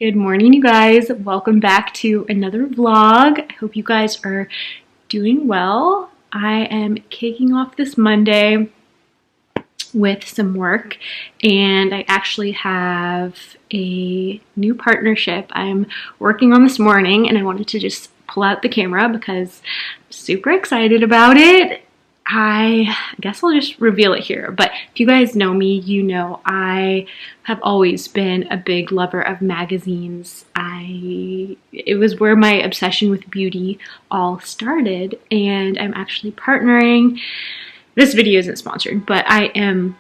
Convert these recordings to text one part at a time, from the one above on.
Good morning, you guys. Welcome back to another vlog. I hope you guys are doing well. I am kicking off this Monday with some work, and I actually have a new partnership I'm working on this morning, and I wanted to just pull out the camera because I'm super excited about it. I guess I'll just reveal it here, but if you guys know me, you know I have always been a big lover of magazines. It was where my obsession with beauty all started, and I'm actually partnering. This video isn't sponsored, but I am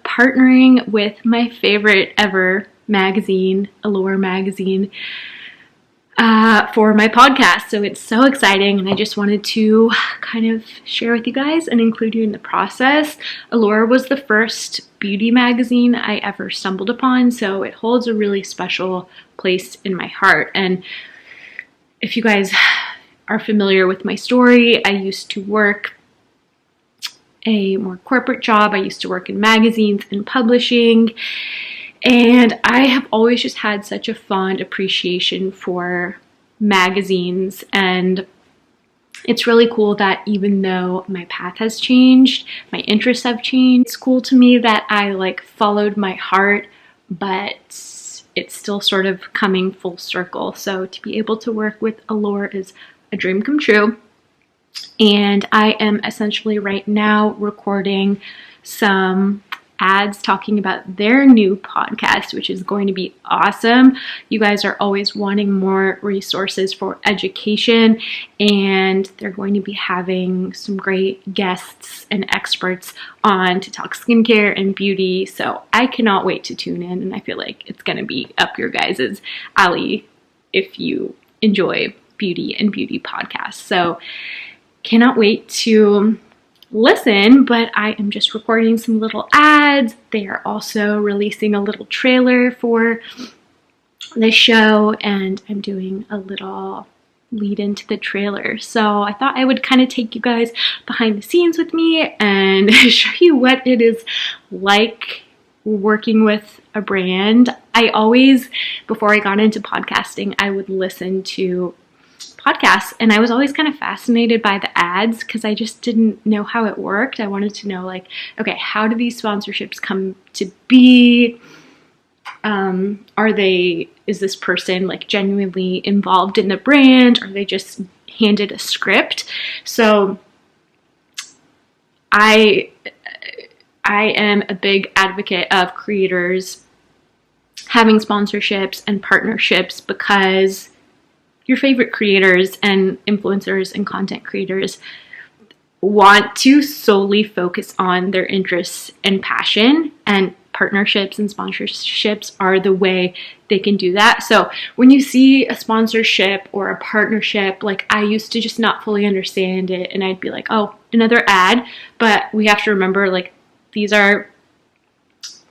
partnering with my favorite ever magazine, Allure magazine, for my podcast. So it's so exciting, and I just wanted to kind of share with you guys and include you in the process. Allure was the first beauty magazine I ever stumbled upon, so it holds a really special place in my heart. And if you guys are familiar with my story, I used to work a more corporate job. I used to work in magazines and publishing, and I have always just had such a fond appreciation for magazines. And it's really cool that even though my path has changed, my interests have changed, it's cool to me that I followed my heart, but it's still sort of coming full circle. So to be able to work with Allure is a dream come true. And I am essentially right now recording some ads talking about their new podcast, which is going to be awesome. You guys are always wanting more resources for education, and they're going to be having some great guests and experts on to talk skincare and beauty. So I cannot wait to tune in, and I feel like it's going to be up your guys' alley if you enjoy beauty and beauty podcasts. So cannot wait to listen, but I am just recording some little ads. They are also releasing a little trailer for the show, and I'm doing a little lead into the trailer. So I thought I would kind of take you guys behind the scenes with me and show you what it is like working with a brand. I always, before I got into podcasting, I would listen to podcasts, and I was always kind of fascinated by the ads because I just didn't know how it worked. I wanted to know, okay, how do these sponsorships come to be? Is this person genuinely involved in the brand? Or are they just handed a script? So I am a big advocate of creators having sponsorships and partnerships, because your favorite creators and influencers and content creators want to solely focus on their interests and passion, and partnerships and sponsorships are the way they can do that. So when you see a sponsorship or a partnership, I used to just not fully understand it, and I'd be like, oh, another ad. But we have to remember, these are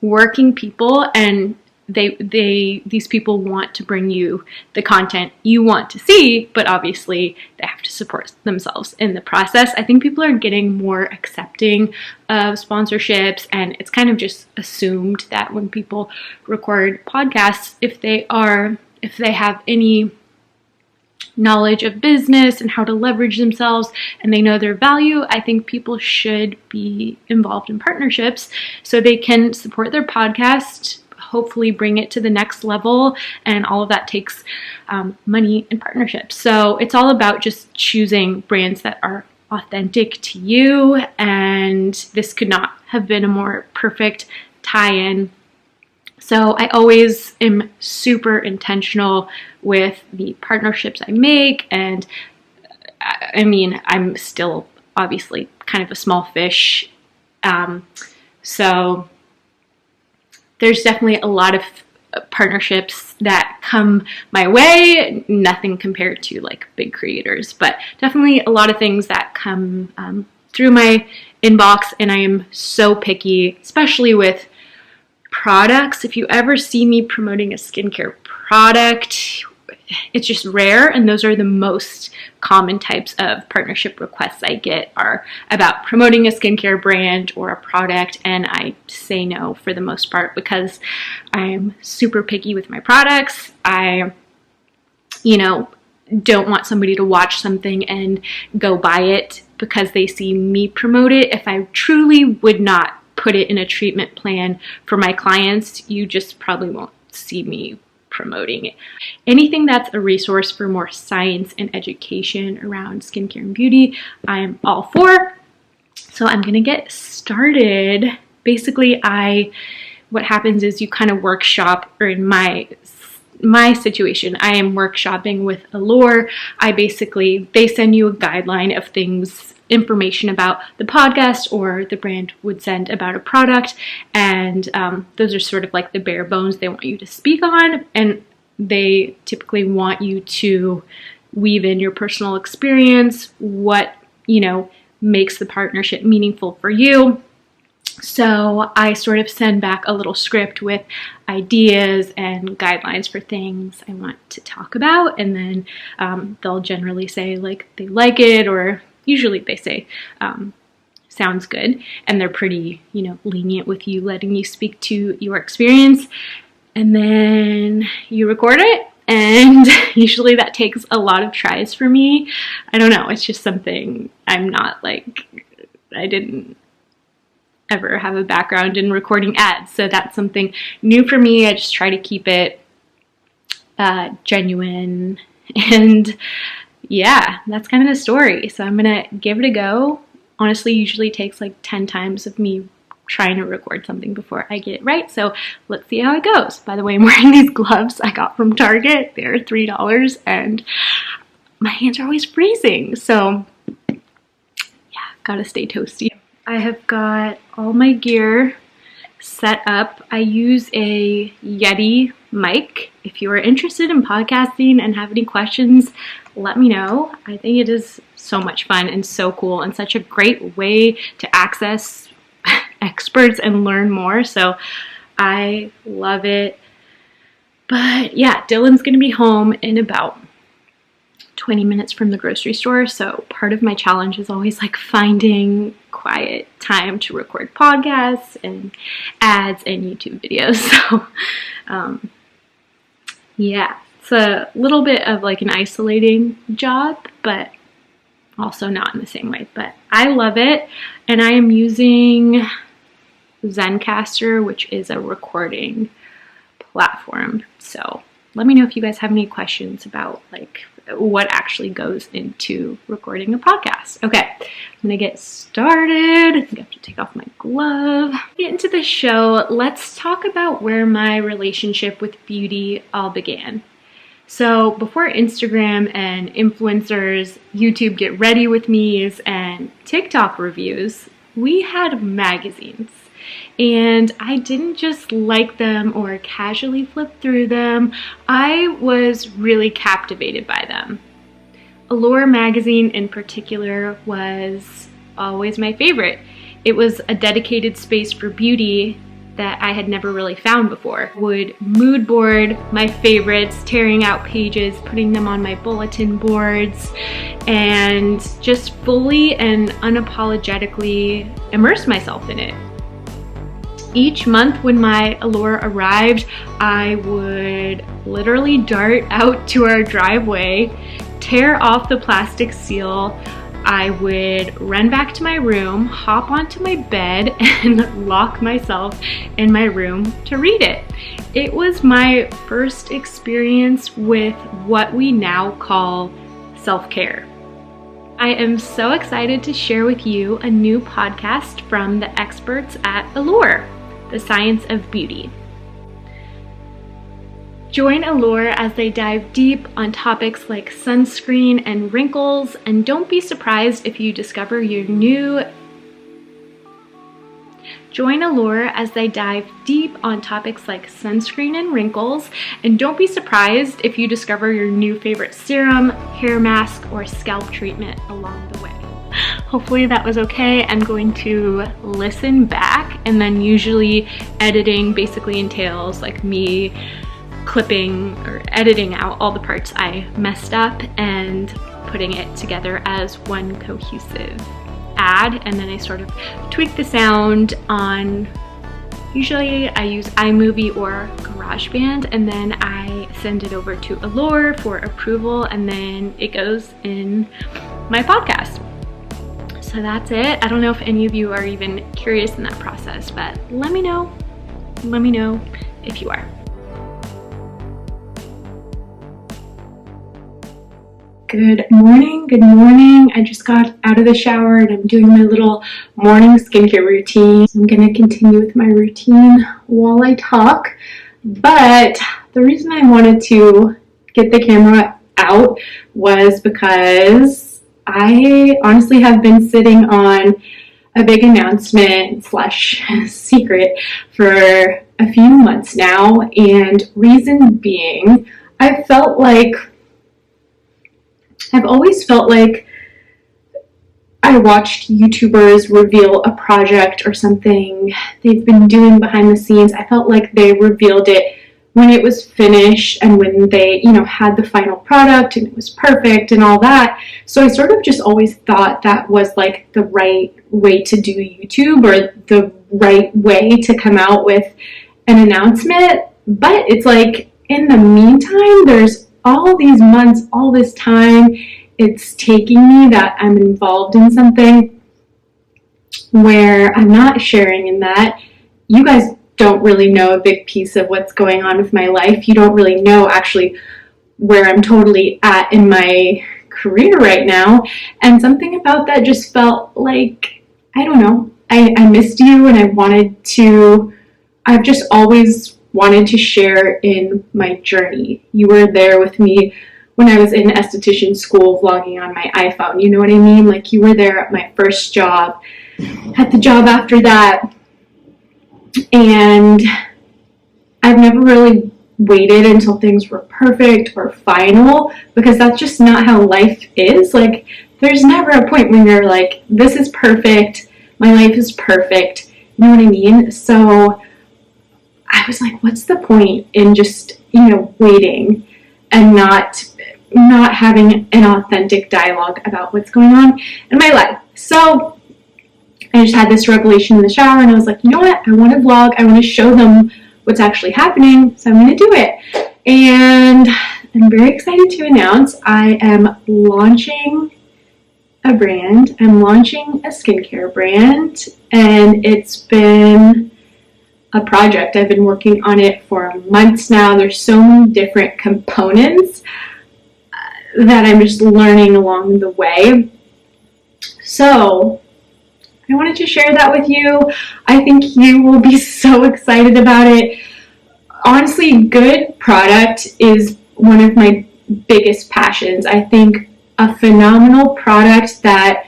working people, and these people want to bring you the content you want to see, but obviously they have to support themselves in the process. I think people are getting more accepting of sponsorships, and it's kind of just assumed that when people record podcasts, if they have any knowledge of business and how to leverage themselves and they know their value, I think people should be involved in partnerships so they can support their podcast, hopefully bring it to the next level, and all of that takes money and partnerships. So it's all about just choosing brands that are authentic to you, and this could not have been a more perfect tie-in. So I always am super intentional with the partnerships I make, and I mean, I'm still obviously kind of a small fish, so there's definitely a lot of partnerships that come my way, nothing compared to big creators, but definitely a lot of things that come through my inbox, and I am so picky, especially with products. If you ever see me promoting a skincare product, it's just rare, and those are the most common types of partnership requests I get, are about promoting a skincare brand or a product, and I say no for the most part because I'm super picky with my products. I, don't want somebody to watch something and go buy it because they see me promote it. If I truly would not put it in a treatment plan for my clients, you just probably won't see me promoting it. Anything that's a resource for more science and education around skincare and beauty, I'm all for. So I'm gonna get started. Basically, what happens is you kind of workshop, or in my situation, I am workshopping with Allure. They send you a guideline of things, information about the podcast or the brand would send about a product, and those are sort of like the bare bones they want you to speak on, and they typically want you to weave in your personal experience, what makes the partnership meaningful for you. So I sort of send back a little script with ideas and guidelines for things I want to talk about, and then they'll generally say like they like it, or usually they say sounds good, and they're pretty lenient with you, letting you speak to your experience, and then you record it. And usually that takes a lot of tries for me. I don't know, it's just something I'm not like, I didn't ever have a background in recording ads, so that's something new for me. I just try to keep it genuine, and yeah, that's kind of the story. So I'm gonna give it a go. Honestly, usually takes like 10 times of me trying to record something before I get it right, so let's see how it goes. By the way, I'm wearing these gloves I got from Target. They're $3, and my hands are always freezing, so yeah, gotta stay toasty. I have got all my gear set up. I use a Yeti mic. If you are interested in podcasting and have any questions, let me know. I think it is so much fun and so cool, and such a great way to access experts and learn more. So I love it. But yeah, Dylan's gonna be home in about 20 minutes from the grocery store, so part of my challenge is always like finding quiet time to record podcasts and ads and YouTube videos. So yeah, it's a little bit of like an isolating job, but also not in the same way. But I love it, and I am using Zencastr, which is a recording platform. So let me know if you guys have any questions about like what actually goes into recording a podcast. Okay, I'm gonna get started. I think I have to take off my glove. Get into the show. Let's talk about where my relationship with beauty all began. So before Instagram and influencers, YouTube get ready with me's, and TikTok reviews, we had magazines. And I didn't just like them or casually flip through them. I was really captivated by them. Allure magazine in particular was always my favorite. It was a dedicated space for beauty that I had never really found before. Would mood board my favorites, tearing out pages, putting them on my bulletin boards, and just fully and unapologetically immerse myself in it. Each month when my Allure arrived, I would literally dart out to our driveway, tear off the plastic seal. I would run back to my room, hop onto my bed, and lock myself in my room to read it. It was my first experience with what we now call self-care. I am so excited to share with you a new podcast from the experts at Allure, the Science of Beauty. Join Allure as they dive deep on topics like sunscreen and wrinkles, and don't be surprised if you discover your new Join Allure as they dive deep on topics like sunscreen and wrinkles, and don't be surprised if you discover your new favorite serum, hair mask, or scalp treatment along the way. Hopefully that was okay. I'm going to listen back, and then usually editing basically entails like me clipping or editing out all the parts I messed up and putting it together as one cohesive ad. And then I sort of tweak the sound on, usually I use iMovie or GarageBand, and then I send it over to Allure for approval, and then it goes in my podcast. So that's it. I don't know if any of you are even curious in that process, but let me know. Let me know if you are. Good morning, good morning. I just got out of the shower and I'm doing my little morning skincare routine. I'm gonna continue with my routine while I talk, but the reason I wanted to get the camera out was because I honestly have been sitting on a big announcement / secret for a few months now, and reason being, I've always felt like I watched YouTubers reveal a project or something they've been doing behind the scenes. I felt like they revealed it when it was finished and when they, had the final product and it was perfect and all that. So I sort of just always thought that was like the right way to do YouTube, or the right way to come out with an announcement. But it's like, in the meantime, there's all these months, all this time it's taking me that I'm involved in something where I'm not sharing in that. You guys don't really know a big piece of what's going on with my life. You don't really know actually where I'm totally at in my career right now. And something about that just felt like, I don't know, I missed you, and I've just always wanted to share in my journey. You were there with me when I was in esthetician school vlogging on my iPhone. You know what I mean? Like, you were there at my first job, at the job after that. And I've never really waited until things were perfect or final, because that's just not how life is. Like, there's never a point when you're like, this is perfect, my life is perfect. You know what I mean? So I was like, what's the point in just, waiting and not having an authentic dialogue about what's going on in my life? So I just had this revelation in the shower, and I was like, you know what? I want to vlog. I want to show them what's actually happening, so I'm going to do it. And I'm very excited to announce I am launching a brand. I'm launching a skincare brand, and it's been a project. I've been working on it for months now. There's so many different components that I'm just learning along the way. So I wanted to share that with you. I think you will be so excited about it. Honestly, good product is one of my biggest passions. I think a phenomenal product that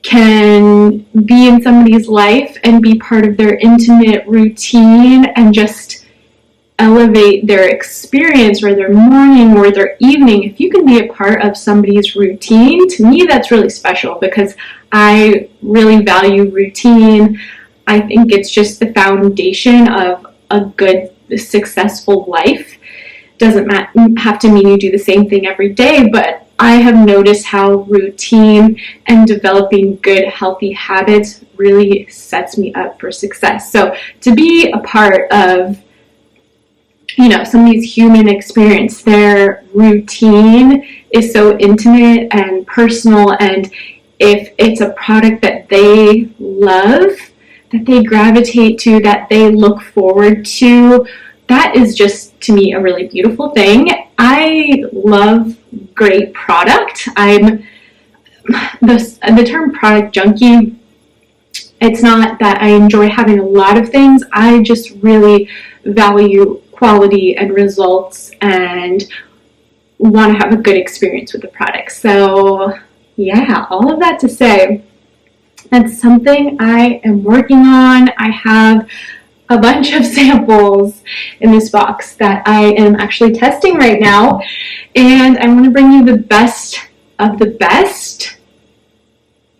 can be in somebody's life and be part of their intimate routine and just elevate their experience or their morning or their evening. If you can be a part of somebody's routine, to me that's really special, because I really value routine. I think it's just the foundation of a good, successful life. Doesn't have to mean you do the same thing every day, but I have noticed how routine and developing good, healthy habits really sets me up for success. So to be a part of, somebody's human experience, their routine is so intimate and personal, and if it's a product that they love, that they gravitate to, that they look forward to, that is just, to me, a really beautiful thing. I love great product. I'm the term product junkie. It's not that I enjoy having a lot of things. I just really value quality and results and want to have a good experience with the product. So yeah, all of that to say, that's something I am working on. I have a bunch of samples in this box that I am actually testing right now, and I want to bring you the best of the best,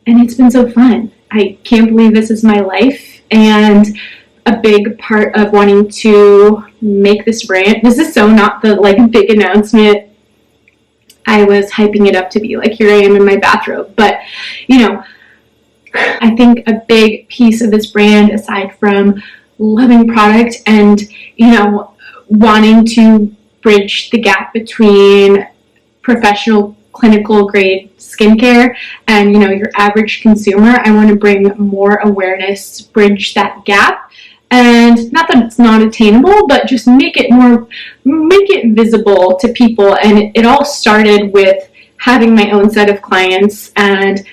and it's been so fun. I can't believe this is my life, and a big part of wanting to make this brand. This is so not the like big announcement I was hyping it up to be, like here I am in my bathrobe, but you know, I think a big piece of this brand, aside from loving product and, you know, wanting to bridge the gap between professional clinical grade skincare and, you know, your average consumer, I want to bring more awareness, bridge that gap. And not that it's not attainable, but just make it visible to people. And it all started with having my own set of clients and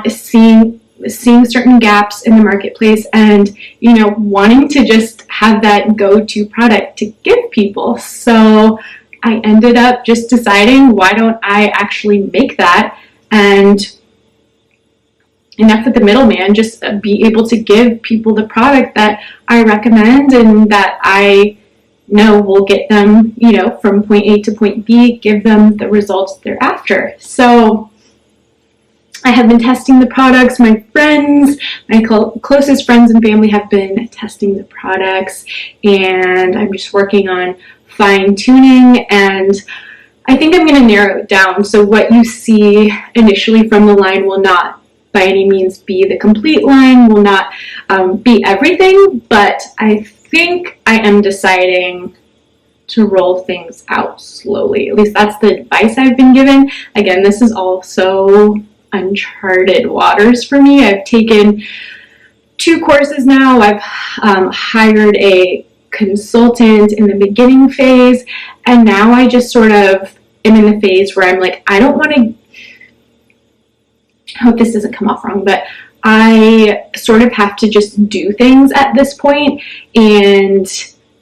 seeing certain gaps in the marketplace, and, you know, wanting to just have that go-to product to give people. So I ended up just deciding, why don't I actually make that, and enough with the middleman, just be able to give people the product that I recommend and that I know will get them, you know, from point A to point B, give them the results they're after. So I have been testing the products. My friends, my closest friends and family have been testing the products, and I'm just working on fine-tuning, and I think I'm going to narrow it down. So what you see initially from the line will not by any means be the complete line, will not be everything, but I think I am deciding to roll things out slowly. At least that's the advice I've been given. Again, this is also uncharted waters for me. I've taken 2 courses now. I've hired a consultant in the beginning phase, and now I just sort of am in the phase where I'm like, I don't want to, I hope this doesn't come off wrong, but I sort of have to just do things at this point, and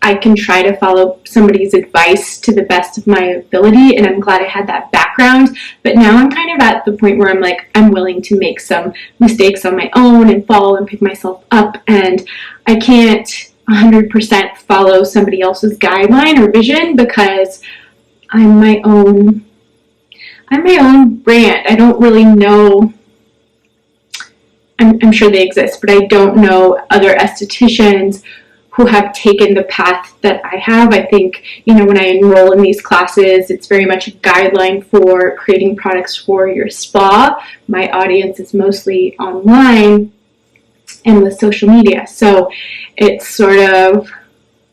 I can try to follow somebody's advice to the best of my ability, and I'm glad I had that background. But now I'm kind of at the point where I'm like, I'm willing to make some mistakes on my own and fall and pick myself up, and I can't 100% follow somebody else's guideline or vision, because I'm my own brand. I don't really know, I'm sure they exist, but I don't know other estheticians who have taken the path that I have. I think, you know, when I enroll in these classes, it's very much a guideline for creating products for your spa. My audience is mostly online and with social media, so it's sort of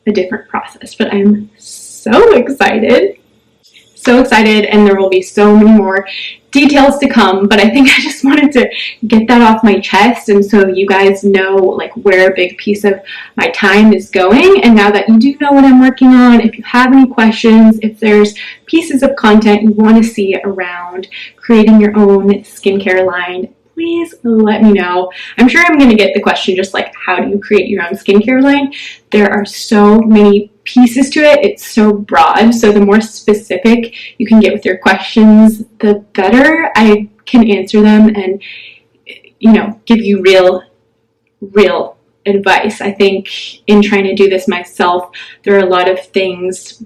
a different process, but I'm so excited, and there will be so many more details to come, but I think I just wanted to get that off my chest, and so you guys know like where a big piece of my time is going. And now that you do know what I'm working on, if you have any questions, if there's pieces of content you want to see around creating your own skincare line, please let me know. I'm sure I'm going to get the question just like, how do you create your own skincare line? There are so many pieces to it. It's so broad. So the more specific you can get with your questions, the better I can answer them and, you know, give you real advice. I think in trying to do this myself, there are a lot of things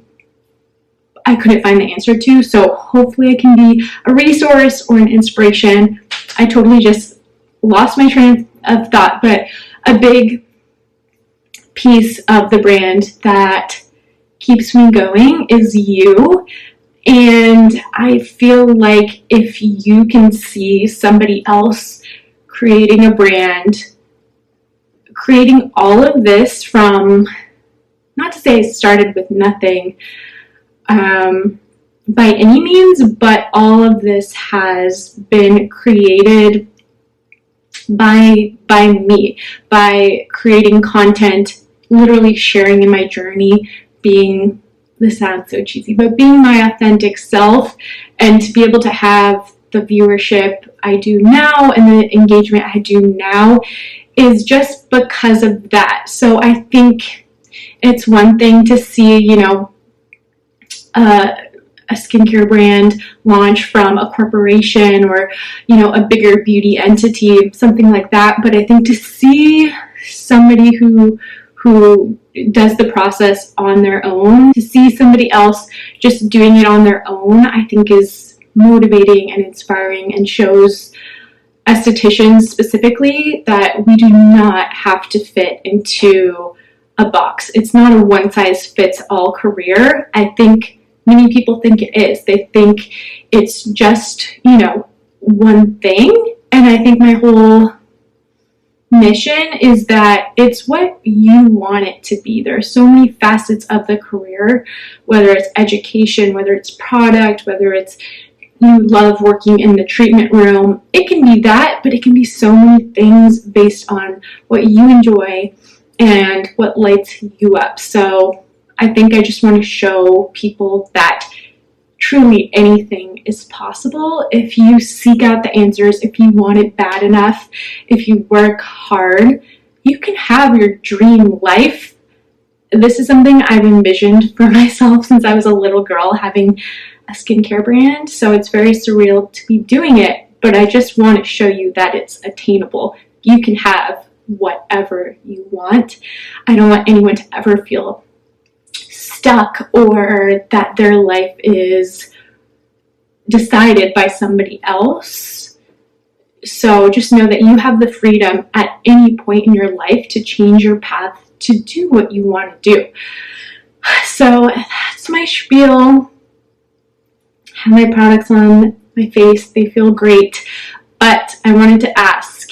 I couldn't find the answer to. So hopefully I can be a resource or an inspiration. I totally just lost my train of thought, but a big piece of the brand that keeps me going is you. And I feel like if you can see somebody else creating a brand, creating all of this from, not to say it started with nothing by any means, but all of this has been created by me, by creating content, literally sharing in my journey, being, this sounds so cheesy, but being my authentic self, and to be able to have the viewership I do now and the engagement I do now is just because of that. So I think it's one thing to see, you know, a skincare brand launch from a corporation or, you know, a bigger beauty entity, something like that. But I think to see somebody who does the process on their own, to see somebody else just doing it on their own, I think is motivating and inspiring and shows estheticians specifically, that we do not have to fit into a box. It's not a one-size-fits-all career. I think many people think it is. They think it's just, you know, one thing. And I think my whole mission is that it's what you want it to be. There are so many facets of the career, whether it's education, whether it's product, whether it's you love working in the treatment room. It can be that, but it can be so many things based on what you enjoy and what lights you up. So I think I just want to show people that truly anything is possible if you seek out the answers, if you want it bad enough, if you work hard. You can have your dream life. This is something I've envisioned for myself since I was a little girl, having a skincare brand. So it's very surreal to be doing it, but I just want to show you that it's attainable. You can have whatever you want. I don't want anyone to ever feel stuck or that their life is decided by somebody else. So just know that you have the freedom at any point in your life to change your path to do what you want to do. So that's my spiel. I have my products on my face. They feel great. But I wanted to ask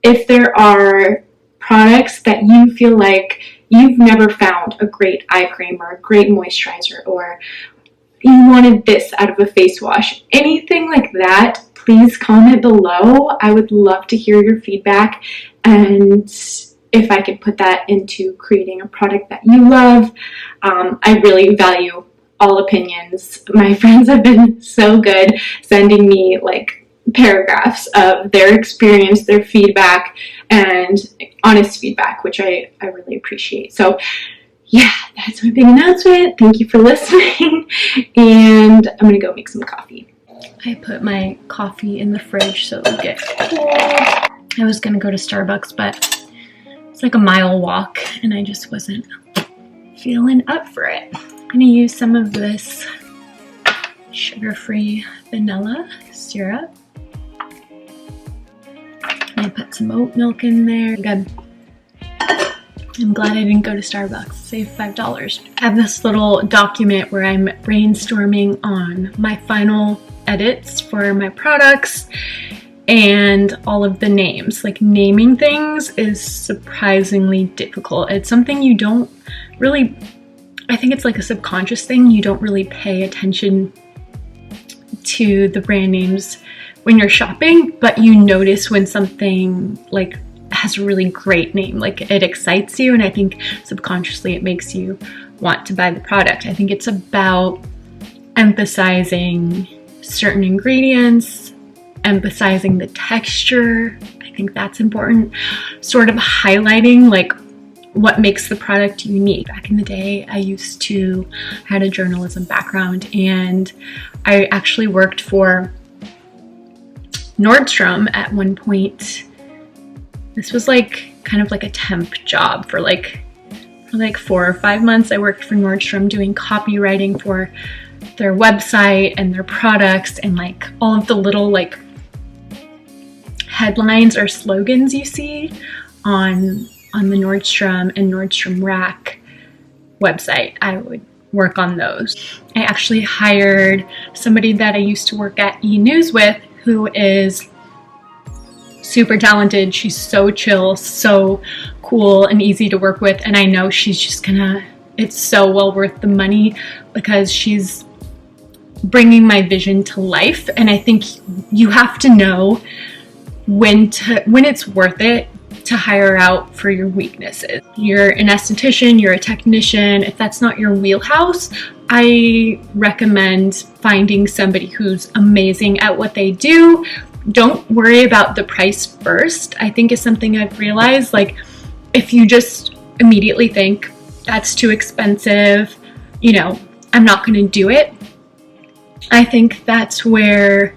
if there are products that you feel like you've never found a great eye cream or a great moisturizer, or you wanted this out of a face wash, anything like that, please comment below. I would love to hear your feedback and if I could put that into creating a product that you love. I really value all opinions. My friends have been so good sending me like paragraphs of their experience, their feedback, and honest feedback, which I really appreciate. So yeah, that's my big announcement. Thank you for listening, and I'm gonna go make some coffee. I put my coffee in the fridge so it'll get cold. I was gonna go to Starbucks, but it's like a mile walk and I just wasn't feeling up for it. I'm gonna use some of this sugar-free vanilla syrup. I put some oat milk in there. Good. I'm glad I didn't go to Starbucks. Save $5. I have this little document where I'm brainstorming on my final edits for my products and all of the names. Like, naming things is surprisingly difficult. It's something you don't really, I think it's like a subconscious thing. You don't really pay attention to the brand names when you're shopping, but you notice when something like has a really great name, like it excites you, and I think subconsciously it makes you want to buy the product. I think it's about emphasizing certain ingredients, emphasizing the texture. I think that's important. Sort of highlighting like what makes the product unique. Back in the day, I had a journalism background, and I actually worked for Nordstrom at one point. This was like kind of like a temp job for like 4 or 5 months. I worked for Nordstrom doing copywriting for their website and their products, and like all of the little like headlines or slogans you see on the Nordstrom and Nordstrom Rack website. I would work on those. I actually hired somebody that I used to work at E! News with, who is super talented. She's so chill, so cool and easy to work with, and I know she's just it's so well worth the money because she's bringing my vision to life. And I think you have to know when it's worth it to hire out for your weaknesses. You're an esthetician, you're a technician. If that's not your wheelhouse, I recommend finding somebody who's amazing at what they do. Don't worry about the price first. I think is something I've realized. Like, if you just immediately think that's too expensive, you know, I'm not going to do it. I think that's where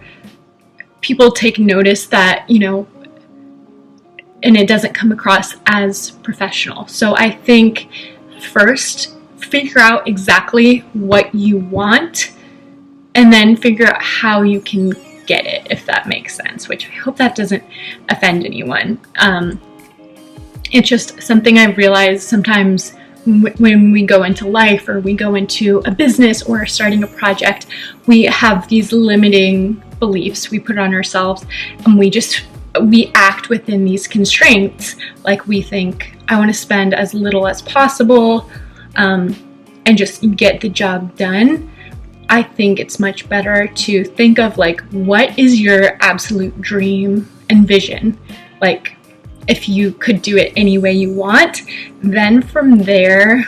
people take notice that, you know, and it doesn't come across as professional. So I think first, figure out exactly what you want, and then figure out how you can get it, if that makes sense, which I hope that doesn't offend anyone. It's just something I've realized sometimes when we go into life, or we go into a business or starting a project, we have these limiting beliefs we put on ourselves, and we act within these constraints. Like, we think, I want to spend as little as possible and just get the job done. I think it's much better to think of, like, what is your absolute dream and vision? Like, if you could do it any way you want, then from there,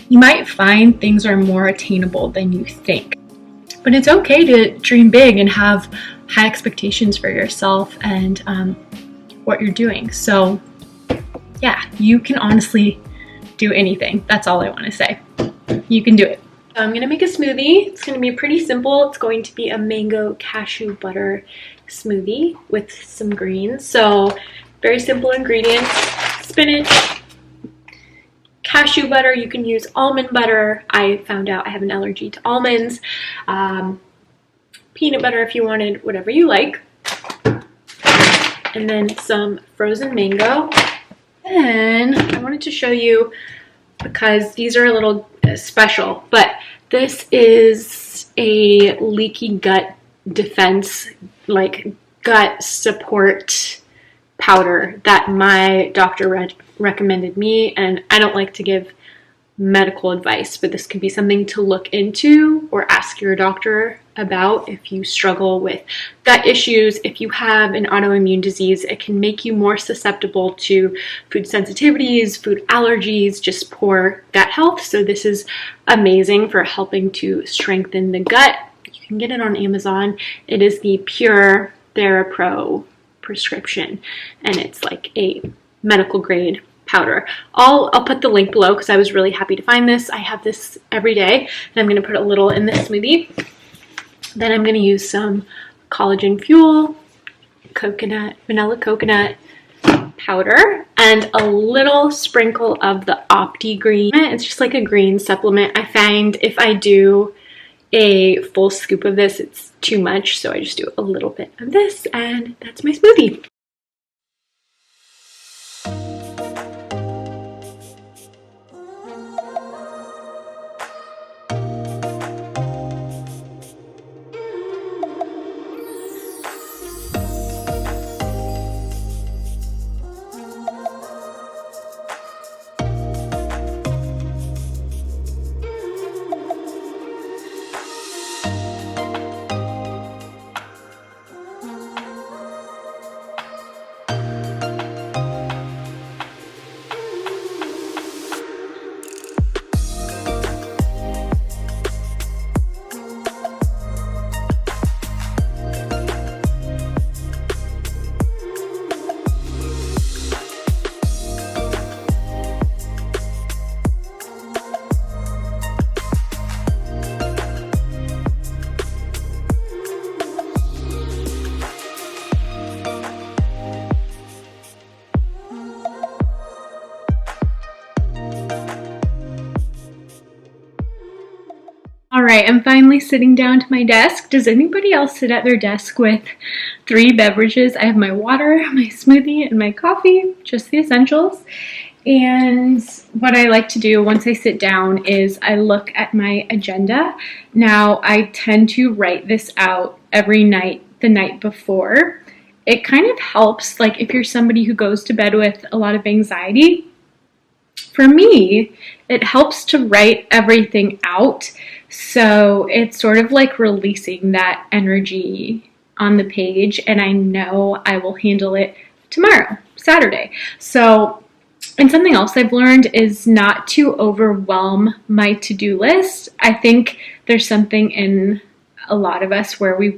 you might find things are more attainable than you think. But it's okay to dream big and have high expectations for yourself and what you're doing. So yeah, you can honestly do anything. That's all I want to say. You can do it. So I'm gonna make a smoothie. It's gonna be pretty simple. It's going to be a mango cashew butter smoothie with some greens. So very simple ingredients: spinach, cashew butter. You can use almond butter. I found out I have an allergy to almonds. Peanut butter if you wanted, whatever you like. And then some frozen mango. And I wanted to show you, because these are a little special, but this is a leaky gut defense, like gut support powder that my doctor recommended me. And I don't like to give medical advice, but this could be something to look into or ask your doctor about if you struggle with gut issues. If you have an autoimmune disease, it can make you more susceptible to food sensitivities, food allergies, just poor gut health. So this is amazing for helping to strengthen the gut. You can get it on Amazon. It is the Pure TheraPro prescription, and it's like a medical grade powder. I'll put the link below because I was really happy to find this. I have this every day, and I'm going to put a little in this smoothie. Then I'm going to use some Collagen Fuel, vanilla coconut powder, and a little sprinkle of the Opti Green. It's just like a green supplement. I find if I do a full scoop of this, it's too much, so I just do a little bit of this, and that's my smoothie. All right, I'm finally sitting down to my desk. Does anybody else sit at their desk with 3 beverages? I have my water, my smoothie, and my coffee, just the essentials. And what I like to do once I sit down is I look at my agenda. Now, I tend to write this out every night, the night before. It kind of helps, like if you're somebody who goes to bed with a lot of anxiety. For me, it helps to write everything out. So it's sort of like releasing that energy on the page, and I know I will handle it tomorrow, Saturday. So, and something else I've learned is not to overwhelm my to-do list. I think there's something in a lot of us where we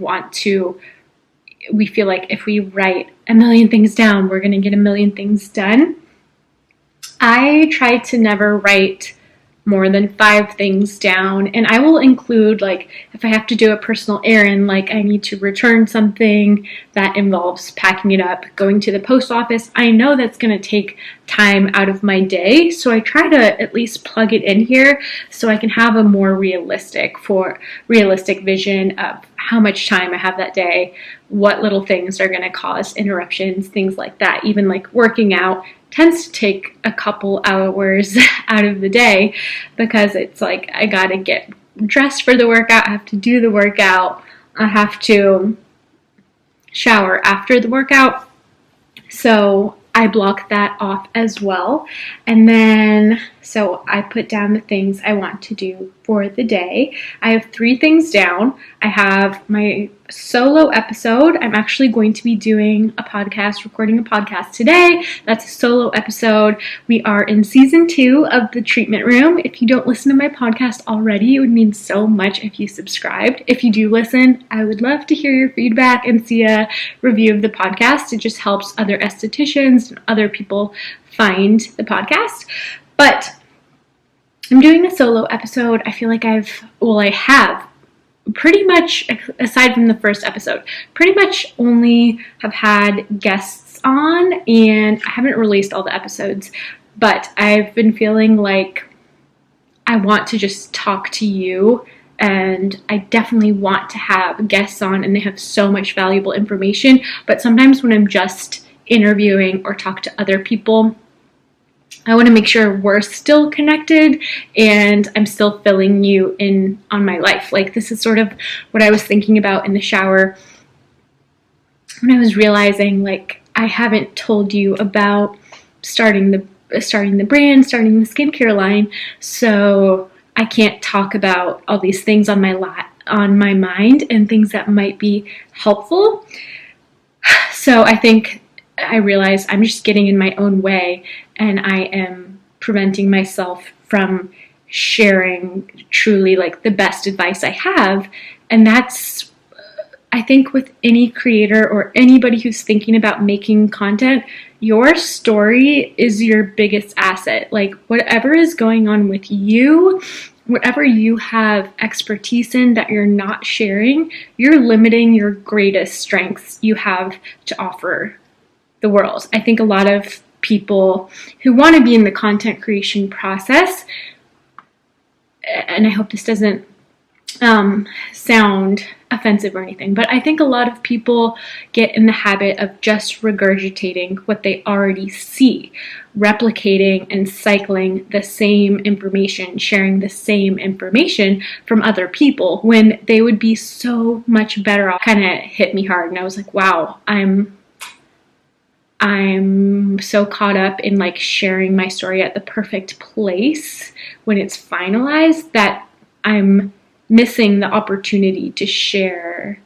feel like if we write a million things down, we're going to get a million things done. I try to never write more than 5 things down, and I will include, like, if I have to do a personal errand, like I need to return something that involves packing it up, going to the post office, I know that's going to take time out of my day, so I try to at least plug it in here so I can have a more realistic vision of how much time I have that day, what little things are going to cause interruptions, things like that. Even like working out tends to take a couple hours out of the day because it's like I gotta get dressed for the workout, I have to do the workout, I have to shower after the workout. So I block that off as well. And then, so I put down the things I want to do for the day. I have 3 things down. I have my solo episode. I'm actually going to be recording a podcast today. That's a solo episode. We are in season 2 of The Treatment Room. If you don't listen to my podcast already, it would mean so much if you subscribed. If you do listen, I would love to hear your feedback and see a review of the podcast. It just helps other estheticians and other people find the podcast. But I'm doing a solo episode. I feel like I have pretty much, aside from the first episode, pretty much only have had guests on, and I haven't released all the episodes, but I've been feeling like I want to just talk to you, and I definitely want to have guests on, and they have so much valuable information. But sometimes when I'm just interviewing or talk to other people, I want to make sure we're still connected and I'm still filling you in on my life. Like, this is sort of what I was thinking about in the shower when I was realizing, like, I haven't told you about starting the brand, starting the skincare line, so I can't talk about all these things on my mind and things that might be helpful. So I realized I'm just getting in my own way, and I am preventing myself from sharing truly like the best advice I have. And that's, I think, with any creator or anybody who's thinking about making content, your story is your biggest asset. Like, whatever is going on with you, whatever you have expertise in that you're not sharing, you're limiting your greatest strengths you have to offer the world. I think a lot of people who want to be in the content creation process, and I hope this doesn't sound offensive or anything, but I think a lot of people get in the habit of just regurgitating what they already see, replicating and cycling the same information, sharing the same information from other people, when they would be so much better off. Kind of hit me hard, and I was like, wow, I'm so caught up in like sharing my story at the perfect place when it's finalized that I'm missing the opportunity to share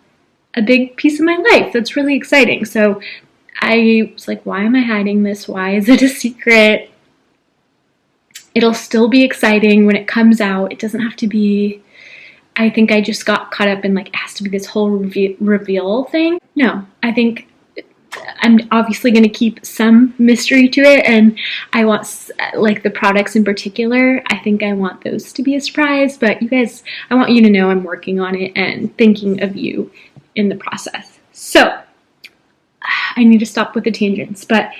a big piece of my life that's really exciting. So I was like, why am I hiding this? Why is it a secret? It'll still be exciting when it comes out. It doesn't have to be, I think I just got caught up in like, it has to be this whole reveal thing. No, I think I'm obviously going to keep some mystery to it, and I want, like, the products in particular, I think I want those to be a surprise, but you guys, I want you to know I'm working on it and thinking of you in the process. So, I need to stop with the tangents, but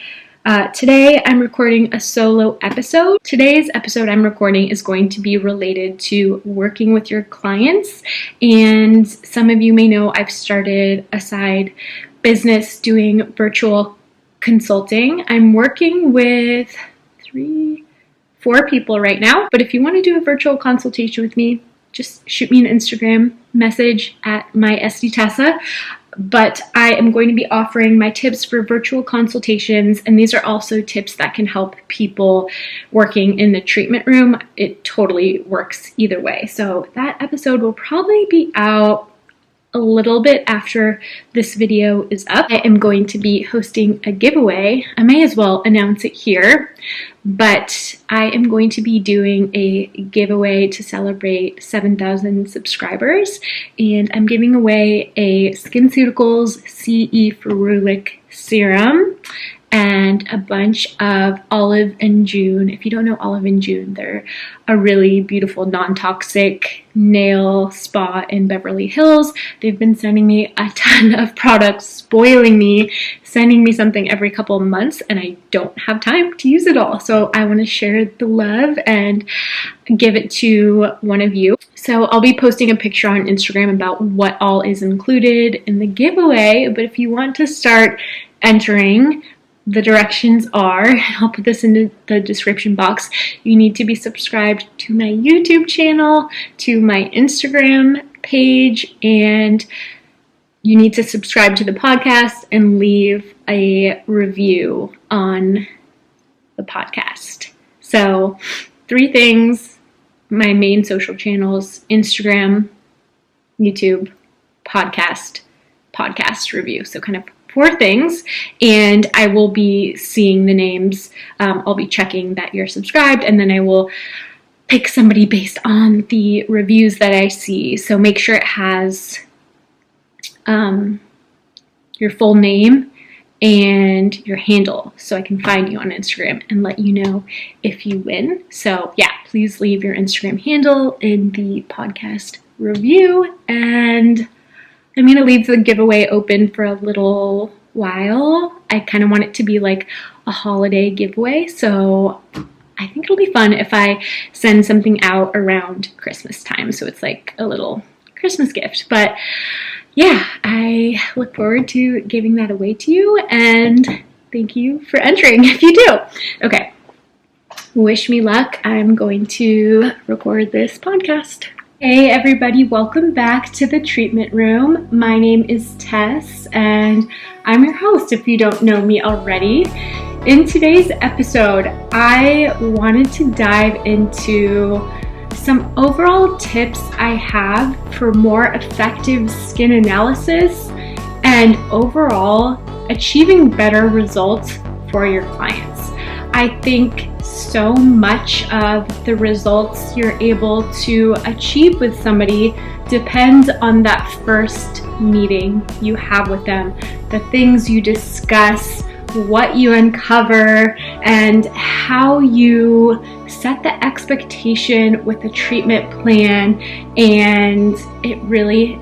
today I'm recording a solo episode. Today's episode I'm recording is going to be related to working with your clients, and some of you may know I've started a side business doing virtual consulting. I'm working with 4 people right now, but if you want to do a virtual consultation with me, just shoot me an Instagram message at @ESTHETICIAN. But I am going to be offering my tips for virtual consultations, and these are also tips that can help people working in the treatment room. It totally works either way. So that episode will probably be out a little bit after this video is up. I am going to be hosting a giveaway. I may as well announce it here, but I am going to be doing a giveaway to celebrate 7,000 subscribers, and I'm giving away a Skinceuticals C+E Ferulic serum and a bunch of Olive and June. If you don't know Olive and June, they're a really beautiful non-toxic nail spa in Beverly Hills. They've been sending me a ton of products, spoiling me, sending me something every couple of months, and I don't have time to use it all. So I want to share the love and give it to one of you. So I'll be posting a picture on Instagram about what all is included in the giveaway, but if you want to start entering, the directions are, I'll put this in the description box. You need to be subscribed to my YouTube channel, to my Instagram page, and you need to subscribe to the podcast and leave a review on the podcast. So 3 things: my main social channels, Instagram, YouTube, podcast review. So kind of 4 things, and I will be seeing the names. I'll be checking that you're subscribed, and then I will pick somebody based on the reviews that I see. So make sure it has your full name and your handle so I can find you on Instagram and let you know if you win. So yeah, please leave your Instagram handle in the podcast review, and I'm going to leave the giveaway open for a little while. I kind of want it to be like a holiday giveaway, so I think it'll be fun if I send something out around Christmas time, so it's like a little Christmas gift. But yeah, I look forward to giving that away to you, and thank you for entering if you do. Okay, wish me luck. I'm going to record this podcast. Hey everybody, welcome back to the treatment room. My name is Tess, and I'm your host if you don't know me already. In today's episode, I wanted to dive into some overall tips I have for more effective skin analysis and overall achieving better results for your clients. I think so much of the results you're able to achieve with somebody depends on that first meeting you have with them, the things you discuss, what you uncover, and how you set the expectation with a treatment plan. And it really,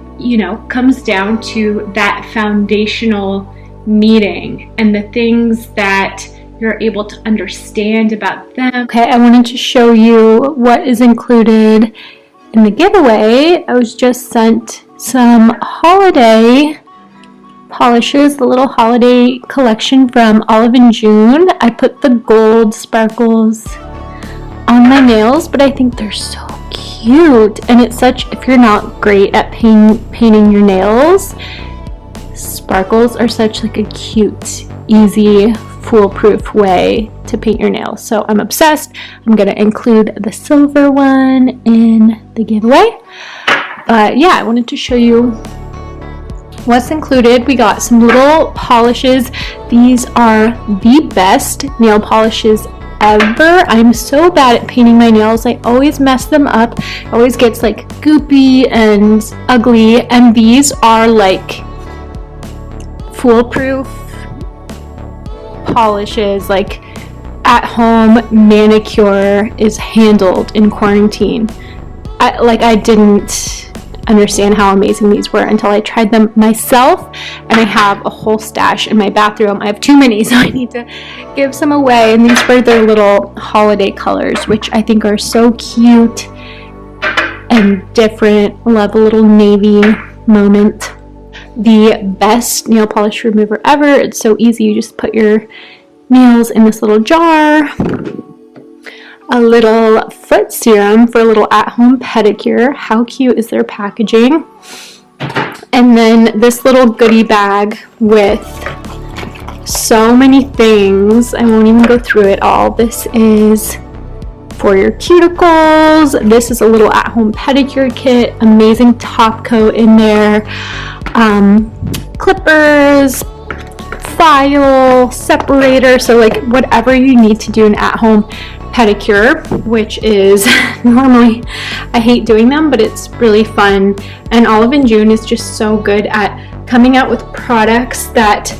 comes down to that foundational meeting and the things that you're able to understand about them. Okay, I wanted to show you what is included in the giveaway. I was just sent some holiday polishes, the little holiday collection from Olive and June. I put the gold sparkles on my nails, but I think they're so cute. And it's such, if you're not great at painting your nails, sparkles are such like a cute, easy, foolproof way to paint your nails. So I'm obsessed. I'm going to include the silver one in the giveaway. But yeah, I wanted to show you what's included. We got some little polishes. These are the best nail polishes ever. I'm so bad at painting my nails. I always mess them up. It always gets like goopy and ugly, and these are like foolproof polishes. Like at home manicure is handled in quarantine. I didn't understand how amazing these were until I tried them myself, and I have a whole stash in my bathroom. I have too many, so I need to give some away. And these were their little holiday colors, which I think are so cute and different. Love a little navy moment. The best nail polish remover ever. It's so easy. You just put your nails in this little jar. A little foot serum for a little at-home pedicure. How cute is their packaging? And then this little goodie bag with so many things. I won't even go through it all. This is for your cuticles. This is a little at-home pedicure kit. Amazing top coat in there. Clippers, file, separator. So like whatever you need to do an at-home pedicure, which is normally, I hate doing them, but it's really fun. And Olive and June is just so good at coming out with products that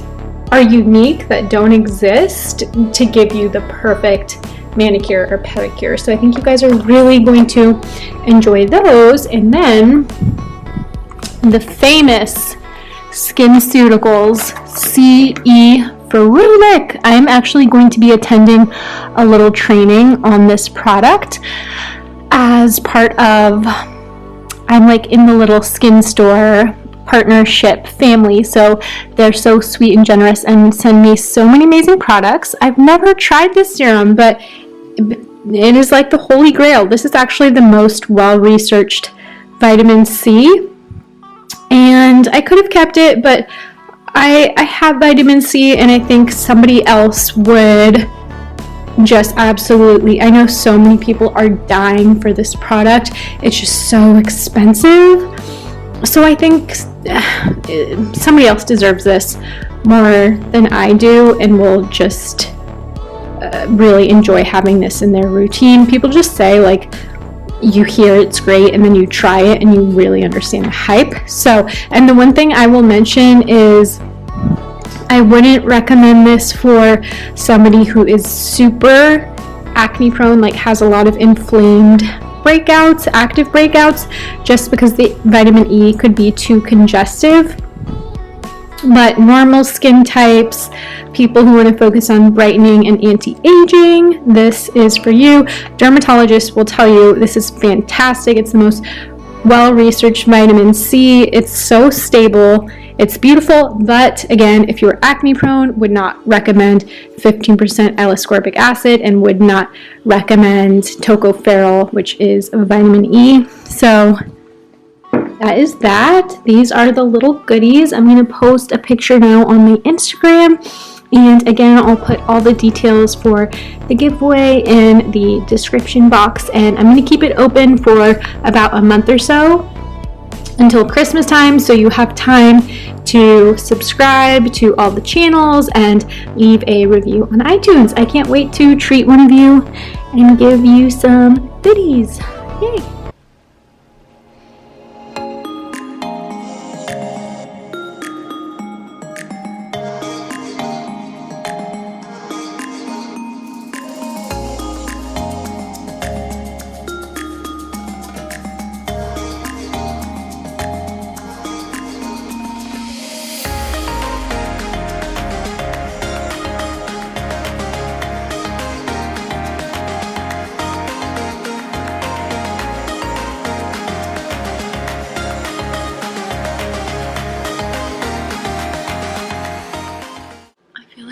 are unique, that don't exist, to give you the perfect manicure or pedicure. So I think you guys are really going to enjoy those. And then the famous Skinceuticals CE Ferulic. I'm actually going to be attending a little training on this product as part of, I'm like in the little skin store partnership family, so they're so sweet and generous and send me so many amazing products. I've never tried this serum, but it is like the holy grail. This is actually the most well-researched vitamin C, and I could have kept it, but I have vitamin C, and I think somebody else would just absolutely, I know so many people are dying for this product. It's just so expensive. So I think somebody else deserves this more than I do, and will just really enjoy having this in their routine. People just say, like, you hear it's great and then you try it and you really understand the hype. So, and the one thing I will mention is I wouldn't recommend this for somebody who is super acne prone, like has a lot of inflamed breakouts, active breakouts, just because the vitamin E could be too congestive. But normal skin types, people who want to focus on brightening and anti-aging, this is for you. Dermatologists will tell you this is fantastic. It's the most well-researched vitamin C. It's so stable. It's beautiful, but again, if you're acne prone, would not recommend 15% L-ascorbic acid, and would not recommend tocopherol, which is a vitamin E. So that is that. These are the little goodies. I'm going to post a picture now on my Instagram. And again, I'll put all the details for the giveaway in the description box. And I'm going to keep it open for about a month or so, until Christmas time, so you have time to subscribe to all the channels and leave a review on iTunes. I can't wait to treat one of you and give you some goodies. Yay!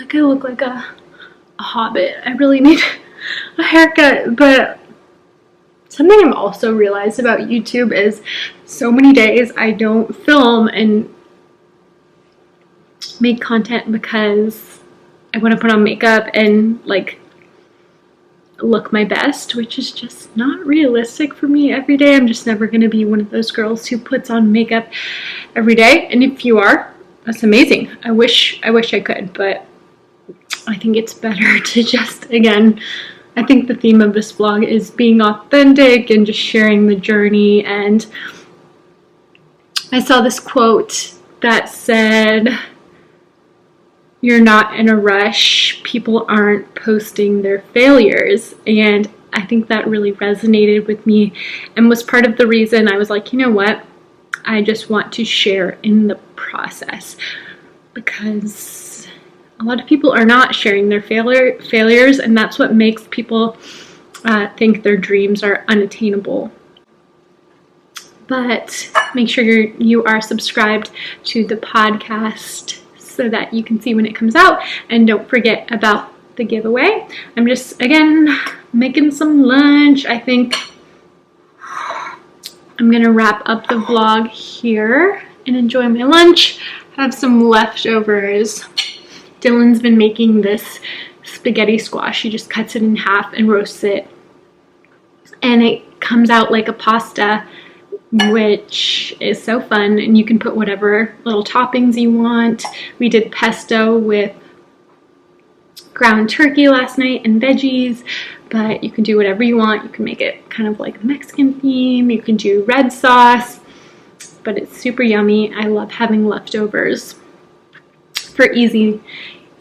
I look like a hobbit. I really need a haircut. But something I've also realized about YouTube is so many days I don't film and make content because I want to put on makeup and like look my best, which is just not realistic for me every day. I'm just never going to be one of those girls who puts on makeup every day. And if you are, that's amazing. I wish I could, but I think it's better to just, again, I think the theme of this vlog is being authentic and just sharing the journey. And I saw this quote that said, "You're not in a rush. People aren't posting their failures." And I think that really resonated with me and was part of the reason I was like, you know what? I just want to share in the process, because a lot of people are not sharing their failures, and that's what makes people think their dreams are unattainable. But make sure you are subscribed to the podcast so that you can see when it comes out, and don't forget about the giveaway. I'm just, again, making some lunch. I think I'm gonna wrap up the vlog here and enjoy my lunch. Have some leftovers. Dylan's been making this spaghetti squash. He just cuts it in half and roasts it, and it comes out like a pasta, which is so fun, and you can put whatever little toppings you want. We did pesto with ground turkey last night and veggies, but you can do whatever you want. You can make it kind of like a Mexican theme. You can do red sauce, but it's super yummy. I love having leftovers. for easy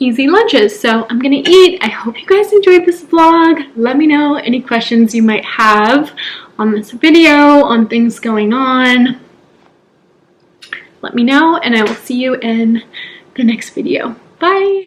lunches. So I'm gonna eat. I hope you guys enjoyed this vlog. Let me know any questions you might have on this video, on things going on. Let me know, and I will see you in the next video. Bye.